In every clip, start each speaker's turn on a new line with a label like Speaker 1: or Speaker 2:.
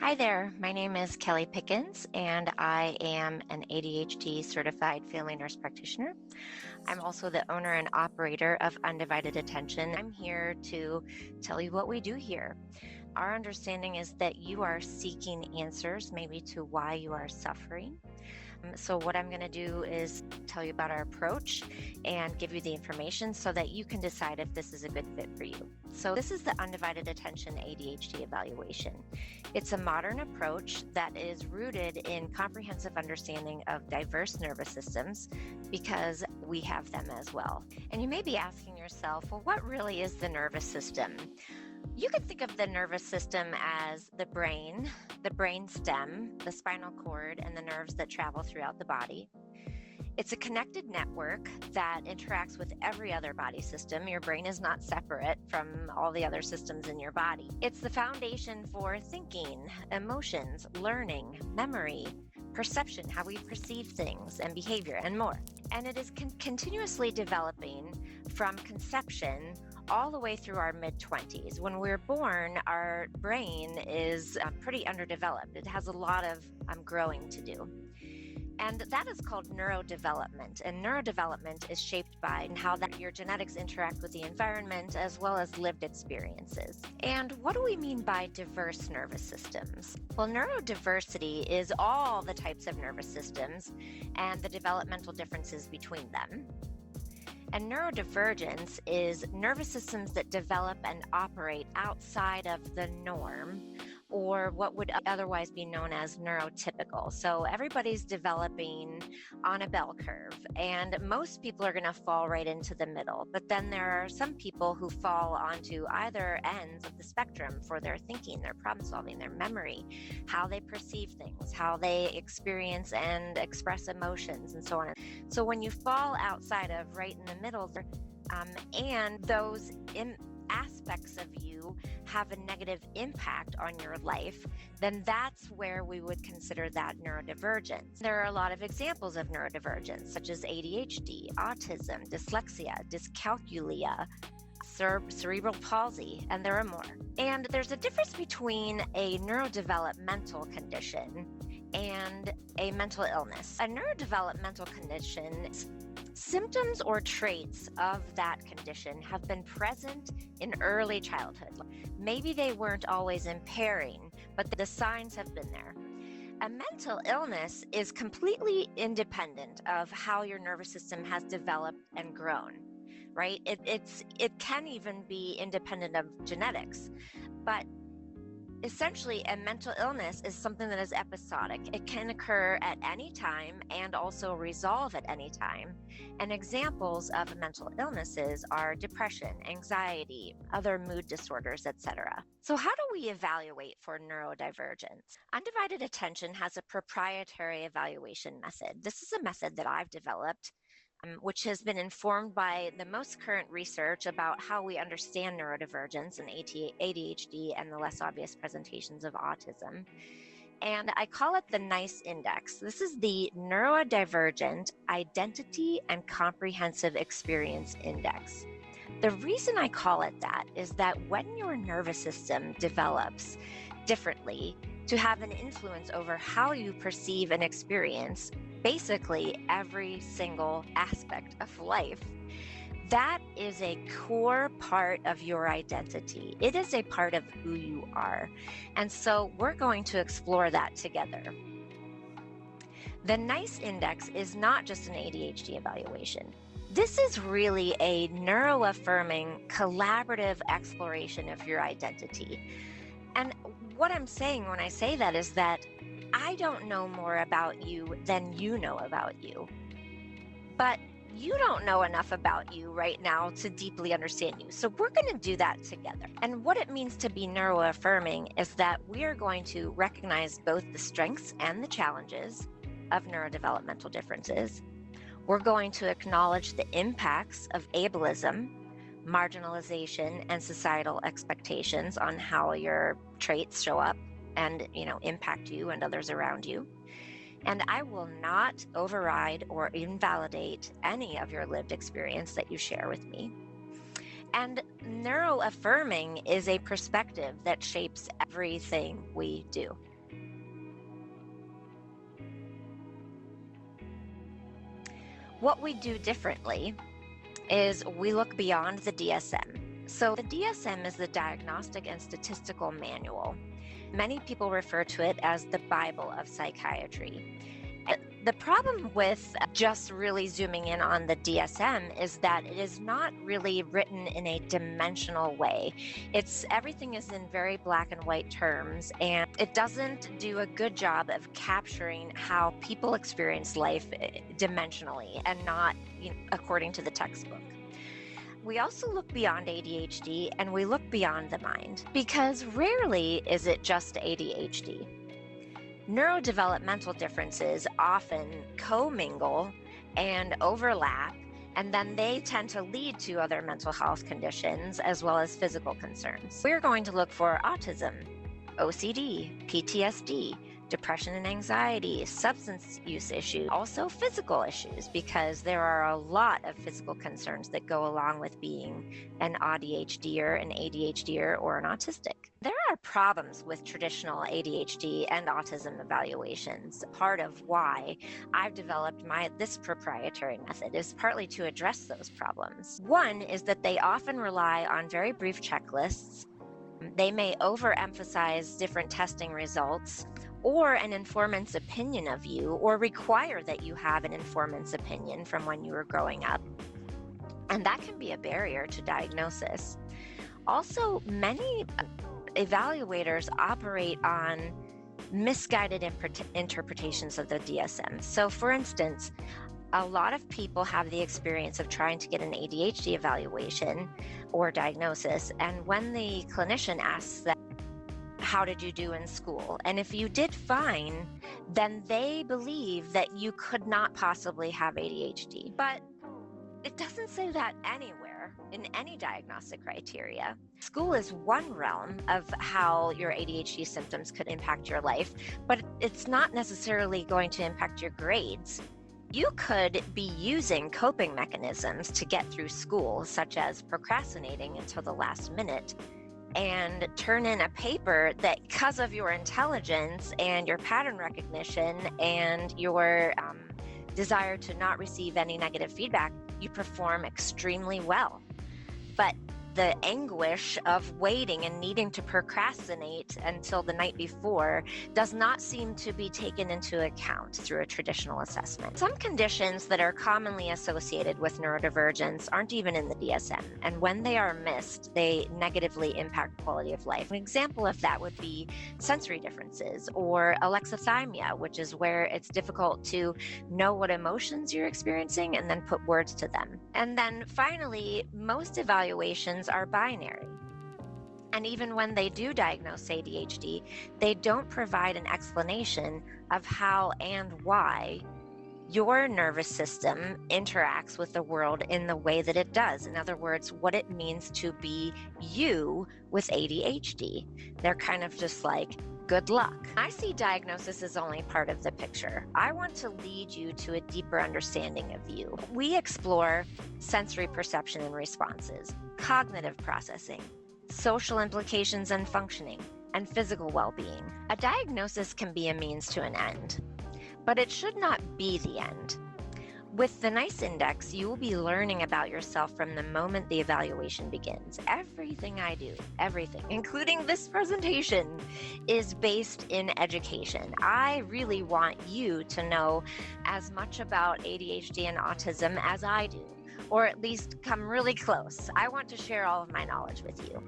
Speaker 1: Hi there, my name is Kelly Pickens, and I am an ADHD certified family nurse practitioner. I'm also the owner and operator of Undivided Attention. I'm here to tell you what we do here. Our understanding is that you are seeking answers, maybe to why you are suffering. So, what I'm going to do is tell you about our approach and give you the information so that you can decide if this is a good fit for you. So, this is the Undivided Attention ADHD evaluation. It's a modern approach that is rooted in comprehensive understanding of diverse nervous systems because we have them as well. And you may be asking yourself, well, what really is the nervous system? You could think of the nervous system as the brain stem, the spinal cord, and the nerves that travel throughout the body. It's a connected network that interacts with every other body system. Your brain is not separate from all the other systems in your body. It's the foundation for thinking, emotions, learning, memory, perception, how we perceive things, and behavior, and more. And it is continuously developing from conception all the way through our mid-20s. When we're born, our brain is pretty underdeveloped. It has a lot of growing to do. And that is called neurodevelopment. And neurodevelopment is shaped by how that your genetics interact with the environment as well as lived experiences. And what do we mean by diverse nervous systems? Well, neurodiversity is all the types of nervous systems and the developmental differences between them. And neurodivergence is nervous systems that develop and operate outside of the norm, or what would otherwise be known as neurotypical. So everybody's developing on a bell curve, and most people are going to fall right into the middle. But then there are some people who fall onto either ends of the spectrum for their thinking, their problem solving, their memory, how they perceive things, how they experience and express emotions, and so on. So when you fall outside of right in the middle, and those aspects of you have a negative impact on your life, then that's where we would consider that neurodivergence. There are a lot of examples of neurodivergence, such as ADHD, autism, dyslexia, dyscalculia, cerebral palsy, and there are more. And there's a difference between a neurodevelopmental condition and a mental illness. A neurodevelopmental condition, symptoms or traits of that condition have been present in early childhood. Maybe they weren't always impairing, but the signs have been there. A mental illness is completely independent of how your nervous system has developed and grown, right? It can even be independent of genetics, but essentially, a mental illness is something that is episodic. It can occur at any time and also resolve at any time. And examples of mental illnesses are depression, anxiety, other mood disorders, etc. So how do we evaluate for neurodivergence? Undivided Attention has a proprietary evaluation method. This is a method that I've developed, which has been informed by the most current research about how we understand neurodivergence and ADHD and the less obvious presentations of autism. And I call it the NICE index. This is the Neurodivergent Identity and Comprehensive Experience Index. The reason I call it that is that when your nervous system develops differently to have an influence over how you perceive and experience basically every single aspect of life, that is a core part of your identity. It is a part of who you are. And so we're going to explore that together. The NICE index is not just an ADHD evaluation. This is really a neuroaffirming, collaborative exploration of your identity. And what I'm saying when I say that is that I don't know more about you than you know about you. But you don't know enough about you right now to deeply understand you. So we're going to do that together. And what it means to be neuroaffirming is that we are going to recognize both the strengths and the challenges of neurodevelopmental differences. We're going to acknowledge the impacts of ableism, marginalization, and societal expectations on how your traits show up and, impact you and others around you. And I will not override or invalidate any of your lived experience that you share with me. And neuroaffirming is a perspective that shapes everything we do. What we do differently is we look beyond the DSM. So the DSM is the Diagnostic and Statistical Manual. Many people refer to it as the Bible of psychiatry. The problem with just really zooming in on the DSM is that it is not really written in a dimensional way. Everything is in very black and white terms, and it doesn't do a good job of capturing how people experience life dimensionally and not according to the textbook. We also look beyond ADHD and we look beyond the mind, because rarely is it just ADHD. Neurodevelopmental differences often commingle and overlap, and then they tend to lead to other mental health conditions as well as physical concerns. We're going to look for autism, OCD, PTSD, depression and anxiety, substance use issues, also physical issues, because there are a lot of physical concerns that go along with being an ADHDer, an ADHDer, or an autistic. There are problems with traditional ADHD and autism evaluations. Part of why I've developed this proprietary method is partly to address those problems. One is that they often rely on very brief checklists. They may overemphasize different testing results or an informant's opinion of you, or require that you have an informant's opinion from when you were growing up. And that can be a barrier to diagnosis. Also, many evaluators operate on misguided interpretations of the DSM. So for instance, a lot of people have the experience of trying to get an ADHD evaluation or diagnosis, and when the clinician asks them, how did you do in school? And if you did fine, then they believe that you could not possibly have ADHD. But it doesn't say that anywhere in any diagnostic criteria. School is one realm of how your ADHD symptoms could impact your life, but it's not necessarily going to impact your grades. You could be using coping mechanisms to get through school, such as procrastinating until the last minute, and turn in a paper that, because of your intelligence and your pattern recognition and your desire to not receive any negative feedback, you perform extremely well. But the anguish of waiting and needing to procrastinate until the night before does not seem to be taken into account through a traditional assessment. Some conditions that are commonly associated with neurodivergence aren't even in the DSM, and when they are missed, they negatively impact quality of life. An example of that would be sensory differences or alexithymia, which is where it's difficult to know what emotions you're experiencing and then put words to them. And then finally, most evaluations are binary. And even when they do diagnose ADHD, they don't provide an explanation of how and why your nervous system interacts with the world in the way that it does. In other words, what it means to be you with ADHD. They're kind of just like, good luck. I see diagnosis as only part of the picture. I want to lead you to a deeper understanding of you. We explore sensory perception and responses, cognitive processing, social implications and functioning, and physical well-being. A diagnosis can be a means to an end, but it should not be the end. With the NICE index, you will be learning about yourself from the moment the evaluation begins. Everything I do, everything, including this presentation, is based in education. I really want you to know as much about ADHD and autism as I do, or at least come really close. I want to share all of my knowledge with you,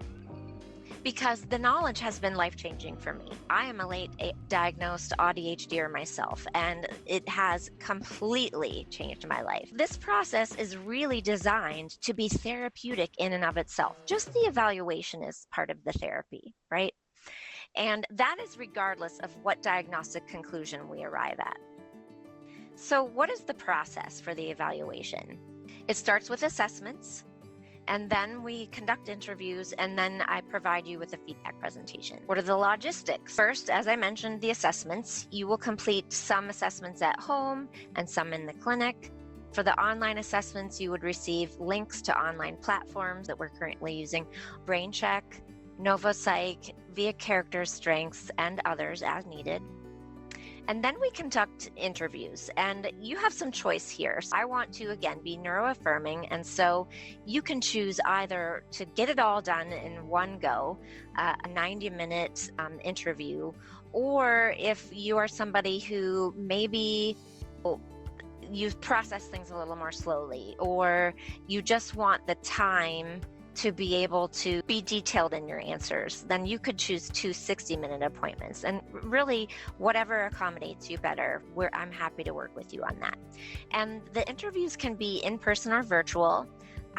Speaker 1: because the knowledge has been life-changing for me. I am a late diagnosed ADHDer myself, and it has completely changed my life. This process is really designed to be therapeutic in and of itself. Just the evaluation is part of the therapy, right? And that is regardless of what diagnostic conclusion we arrive at. So what is the process for the evaluation? It starts with assessments, and then we conduct interviews, and then I provide you with a feedback presentation. What are the logistics? First, as I mentioned, the assessments. You will complete some assessments at home and some in the clinic. For the online assessments, you would receive links to online platforms that we're currently using, BrainCheck, NovoPsych, via Character Strengths, and others as needed. And then we conduct interviews, and you have some choice here. So I want to, again, be neuroaffirming. And so you can choose either to get it all done in one go, a 90-minute interview, or if you are somebody who maybe you process things a little more slowly, or you just want the time to be able to be detailed in your answers, then you could choose 2 60-minute appointments. And really, whatever accommodates you better, I'm happy to work with you on that. And the interviews can be in person or virtual.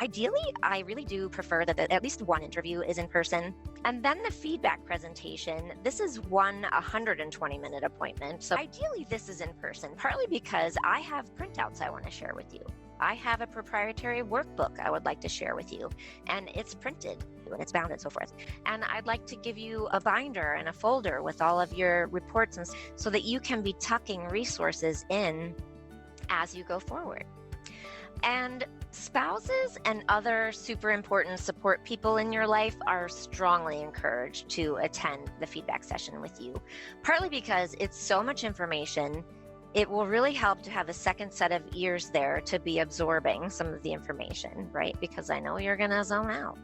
Speaker 1: Ideally, I really do prefer that at least one interview is in person. And then the feedback presentation, this is one 120-minute appointment. So ideally, this is in person, partly because I have printouts I want to share with you. I have a proprietary workbook I would like to share with you, and it's printed and it's bound and so forth. And I'd like to give you a binder and a folder with all of your reports, and so that you can be tucking resources in as you go forward. And spouses and other super important support people in your life are strongly encouraged to attend the feedback session with you, partly because it's so much information. It will really help to have a second set of ears there to be absorbing some of the information, right? Because I know you're going to zone out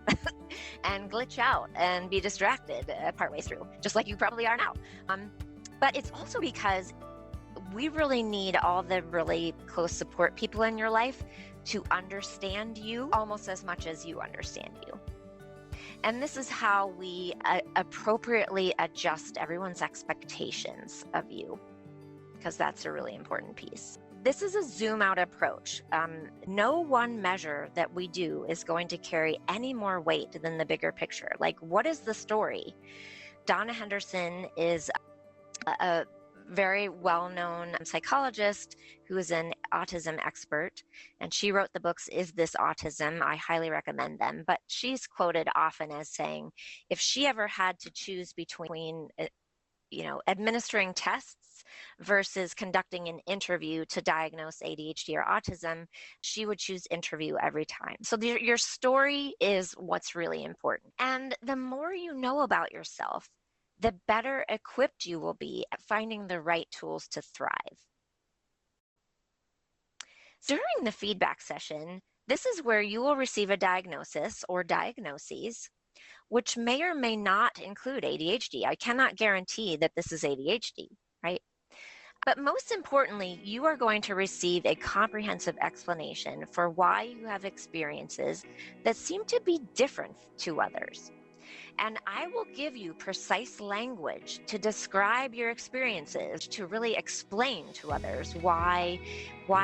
Speaker 1: and glitch out and be distracted partway through, just like you probably are now. But it's also because we really need all the really close support people in your life to understand you almost as much as you understand you. And this is how we appropriately adjust everyone's expectations of you, because that's a really important piece. This is a zoom out approach. No one measure that we do is going to carry any more weight than the bigger picture. Like, what is the story? Donna Henderson is a very well-known psychologist who is an autism expert, and she wrote the books, Is This Autism? I highly recommend them. But she's quoted often as saying, if she ever had to choose between administering tests versus conducting an interview to diagnose ADHD or autism, she would choose interview every time. So your story is what's really important. And the more you know about yourself, the better equipped you will be at finding the right tools to thrive. During the feedback session, this is where you will receive a diagnosis or diagnoses, which may or may not include ADHD. I cannot guarantee that this is ADHD, right? But most importantly, you are going to receive a comprehensive explanation for why you have experiences that seem to be different to others. And I will give you precise language to describe your experiences, to really explain to others why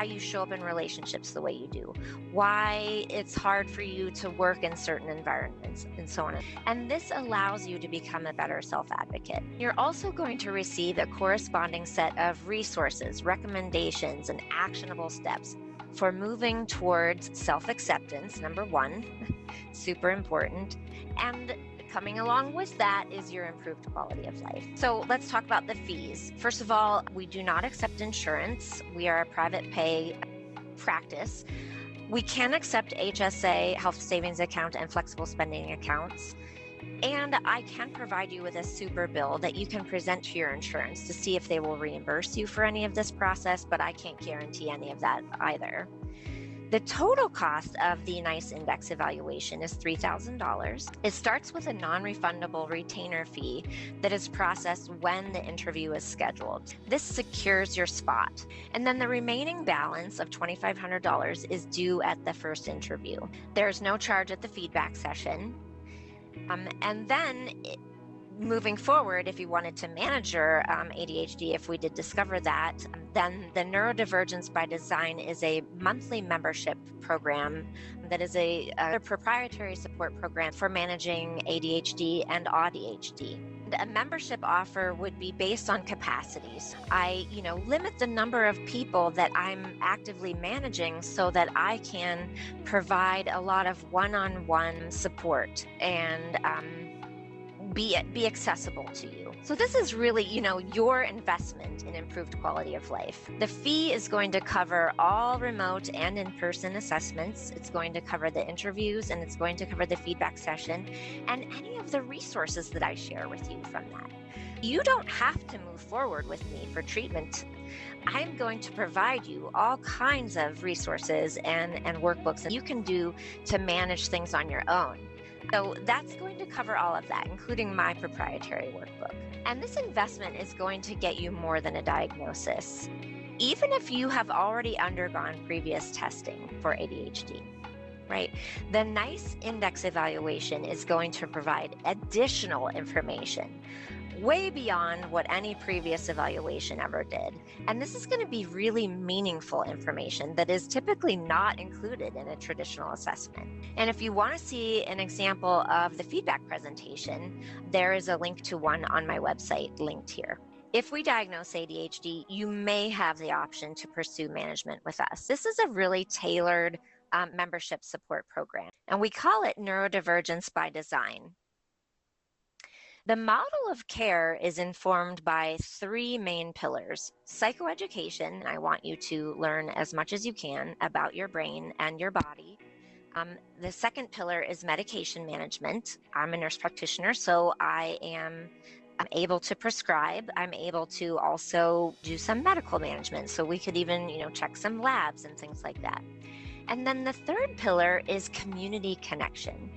Speaker 1: you show up in relationships the way you do, why it's hard for you to work in certain environments, and so on. And this allows you to become a better self-advocate. You're also going to receive a corresponding set of resources, recommendations, and actionable steps for moving towards self-acceptance, number one, super important. And coming along with that is your improved quality of life. So let's talk about the fees. First of all, we do not accept insurance. We are a private pay practice. We can accept HSA, health savings account, and flexible spending accounts. And I can provide you with a super bill that you can present to your insurance to see if they will reimburse you for any of this process, but I can't guarantee any of that either. The total cost of the NICE index evaluation is $3,000. It starts with a non-refundable retainer fee that is processed when the interview is scheduled. This secures your spot. And then the remaining balance of $2,500 is due at the first interview. There's no charge at the feedback session. And then moving forward, if you wanted to manage your ADHD, if we did discover that, then the Neurodivergence by Design is a monthly membership program that is a proprietary support program for managing ADHD and ADHD. A membership offer would be based on capacities. I, limit the number of people that I'm actively managing so that I can provide a lot of one-on-one support and be accessible to you. So this is really, your investment in improved quality of life. The fee is going to cover all remote and in-person assessments. It's going to cover the interviews, and it's going to cover the feedback session and any of the resources that I share with you from that. You don't have to move forward with me for treatment. I'm going to provide you all kinds of resources and workbooks that you can do to manage things on your own. So that's going to cover all of that, including my proprietary workbook. And this investment is going to get you more than a diagnosis, even if you have already undergone previous testing for ADHD, right? The NICE index evaluation is going to provide additional information way beyond what any previous evaluation ever did. And this is going to be really meaningful information that is typically not included in a traditional assessment. And if you want to see an example of the feedback presentation, there is a link to one on my website linked here. If we diagnose ADHD, you may have the option to pursue management with us. This is a really tailored membership support program, and we call it Neurodivergence by Design. The model of care is informed by three main pillars. Psychoeducation, I want you to learn as much as you can about your brain and your body. The second pillar is medication management. I'm a nurse practitioner, so I'm able to prescribe. I'm able to also do some medical management. So we could even, check some labs and things like that. And then the third pillar is community connection.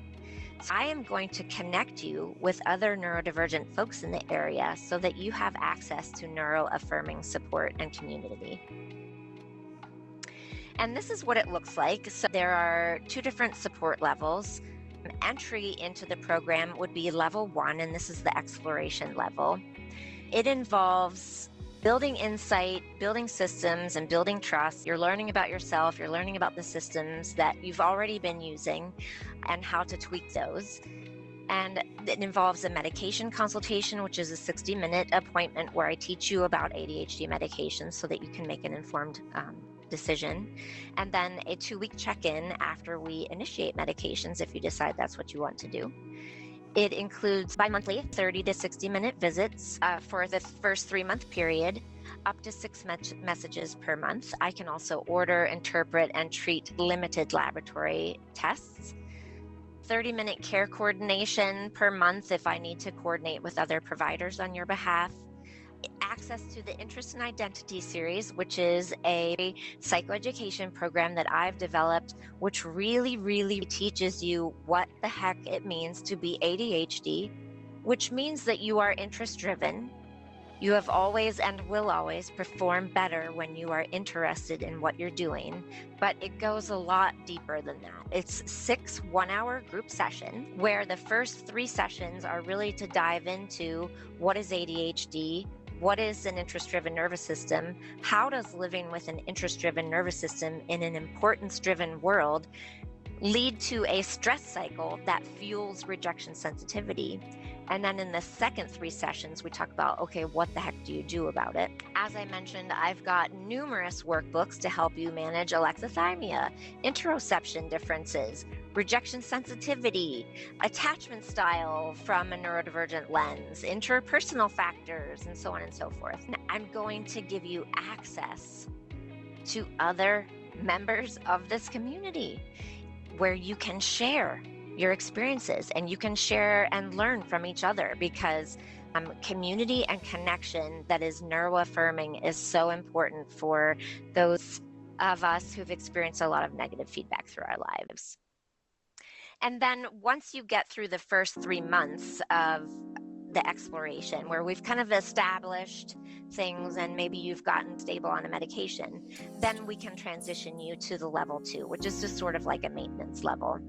Speaker 1: So I am going to connect you with other neurodivergent folks in the area so that you have access to neuro-affirming support and community. And this is what it looks like. So there are two different support levels. Entry into the program would be level 1, and this is the exploration level. It involves building insight, building systems, and building trust. You're learning about yourself, you're learning about the systems that you've already been using and how to tweak those. And it involves a medication consultation, which is a 60-minute appointment where I teach you about ADHD medications so that you can make an informed decision. And then a 2-week check-in after we initiate medications if you decide that's what you want to do. It includes bi-monthly 30 to 60-minute visits for the first 3-month period, up to 6 messages per month. I can also order, interpret, and treat limited laboratory tests. 30-minute care coordination per month if I need to coordinate with other providers on your behalf. Access to the Interest and Identity series, which is a psychoeducation program that I've developed, which really teaches you what the heck it means to be ADHD, which means that you are interest-driven. You have always and will always perform better when you are interested in what you're doing, but it goes a lot deeper than that. It's 6 one-hour group sessions where the first 3 sessions are really to dive into what is ADHD, what is an interest-driven nervous system, how does living with an interest-driven nervous system in an importance-driven world lead to a stress cycle that fuels rejection sensitivity. And then in the second 3 sessions, we talk about, okay, what the heck do you do about it? As I mentioned, I've got numerous workbooks to help you manage alexithymia, interoception differences, rejection sensitivity, attachment style from a neurodivergent lens, interpersonal factors, and so on and so forth. I'm going to give you access to other members of this community where you can share your experiences and you can share and learn from each other, because community and connection that is neuroaffirming is so important for those of us who've experienced a lot of negative feedback through our lives. And then once you get through the first 3 months of the exploration, where we've kind of established things and maybe you've gotten stable on a medication, then we can transition you to the level 2, which is just sort of like a maintenance level.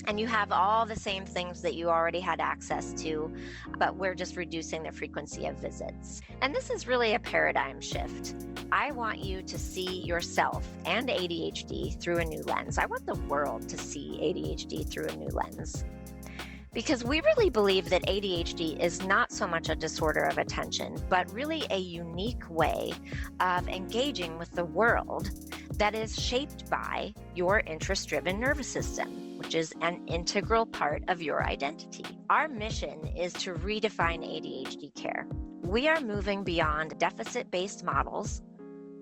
Speaker 1: And you have all the same things that you already had access to, but we're just reducing the frequency of visits. And this is really a paradigm shift. I want you to see yourself and ADHD through a new lens. I want the world to see ADHD through a new lens. Because we really believe that ADHD is not so much a disorder of attention, but really a unique way of engaging with the world that is shaped by your interest-driven nervous system, which is an integral part of your identity. Our mission is to redefine ADHD care. We are moving beyond deficit-based models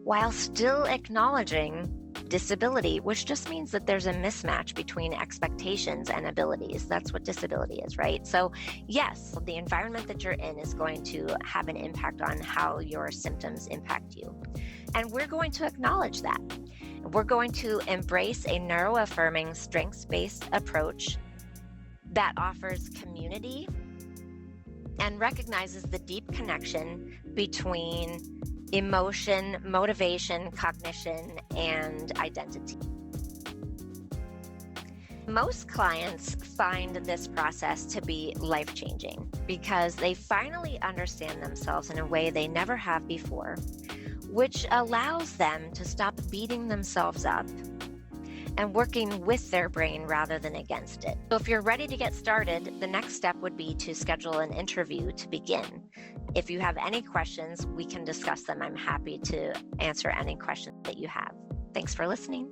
Speaker 1: while still acknowledging disability, which just means that there's a mismatch between expectations and abilities. That's what disability is, right? So yes, the environment that you're in is going to have an impact on how your symptoms impact you. And we're going to acknowledge that. We're going to embrace a neuroaffirming, strengths-based approach that offers community and recognizes the deep connection between emotion, motivation, cognition, and identity. Most clients find this process to be life-changing because they finally understand themselves in a way they never have before, which allows them to stop beating themselves up and working with their brain rather than against it. So if you're ready to get started, the next step would be to schedule an interview to begin. If you have any questions, we can discuss them. I'm happy to answer any questions that you have. Thanks for listening.